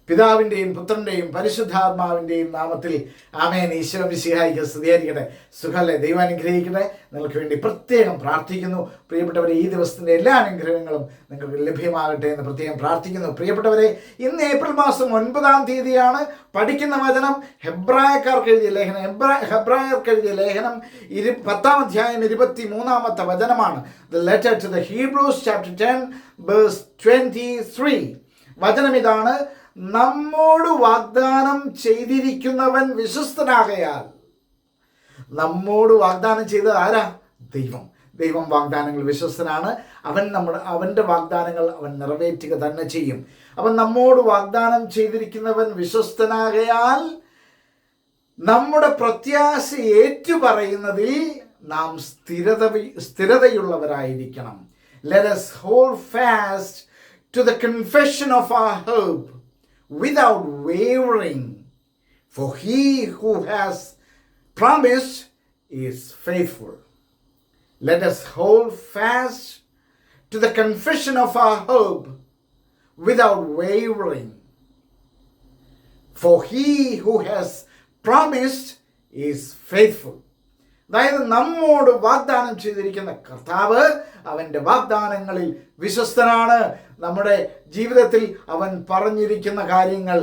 പിതാവിൻ്റെയും പുത്രൻ്റെയും പരിശുദ്ധാത്മാവിൻ്റെയും നാമത്തിൽ ആമേൻ. ഈശോ മിശിഹായിക്ക് സ്തുതിയായിരിക്കട്ടെ. സുഖല്ലേ? ദൈവം അനുഗ്രഹിക്കട്ടെ. നിങ്ങൾക്ക് വേണ്ടി പ്രത്യേകം പ്രാർത്ഥിക്കുന്നു. പ്രിയപ്പെട്ടവരെ, ഈ ദിവസത്തിൻ്റെ എല്ലാ അനുഗ്രഹങ്ങളും നിങ്ങൾക്ക് ലഭ്യമാകട്ടെ എന്ന് പ്രത്യേകം പ്രാർത്ഥിക്കുന്നു. പ്രിയപ്പെട്ടവരെ, ഇന്ന് ഏപ്രിൽ മാസം 9-ാം തീയതിയാണ്. പഠിക്കുന്ന വചനം ഹെബ്രായർക്ക് എഴുതിയ ലേഖനം 10-ാം അധ്യായം 23-ാമത്തെ വചനമാണ്. The letter to the Hebrews chapter 10 verse 23. വചനം ഇതാണ്: നമ്മോട് വാഗ്ദാനം ചെയ്തിരിക്കുന്നവൻ വിശ്വസ്തനാകയാൽ. നമ്മോട് വാഗ്ദാനം ചെയ്തത് ആരാ? ദൈവം വാഗ്ദാനങ്ങൾ വിശ്വസ്തനാണ്. അവൻ്റെ വാഗ്ദാനങ്ങൾ അവൻ നിറവേറ്റുക തന്നെ ചെയ്യും. അവൻ നമ്മോട് വാഗ്ദാനം ചെയ്തിരിക്കുന്നവൻ വിശ്വസ്തനാകയാൽ നമ്മുടെ പ്രത്യാശ ഏറ്റുപറയുന്നതിൽ നാം സ്ഥിരതയുള്ളവരായിരിക്കണം. Let us hold fast to the confession of our hope without wavering, for he who has promised is faithful. Let us hold fast to the confession of our hope without wavering, for he who has promised is faithful. അതായത് നമ്മോട് വാഗ്ദാനം ചെയ്തിരിക്കുന്ന കർത്താവ് അവൻ്റെ വാഗ്ദാനങ്ങളിൽ വിശ്വസ്തനാണ്. നമ്മുടെ ജീവിതത്തിൽ അവൻ പറഞ്ഞിരിക്കുന്ന കാര്യങ്ങൾ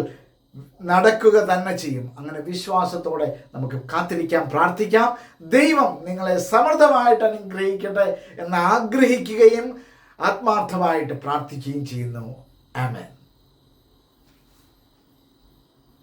നടക്കുക തന്നെ ചെയ്യും. അങ്ങനെ വിശ്വാസത്തോടെ നമുക്ക് കാത്തിരിക്കാം, പ്രാർത്ഥിക്കാം. ദൈവം നിങ്ങളെ സമൃദ്ധമായിട്ട് അനുഗ്രഹിക്കട്ടെ എന്ന് ആഗ്രഹിക്കുകയും ആത്മാർത്ഥമായിട്ട് പ്രാർത്ഥിക്കുകയും ചെയ്യുന്നു. ആമേൻ.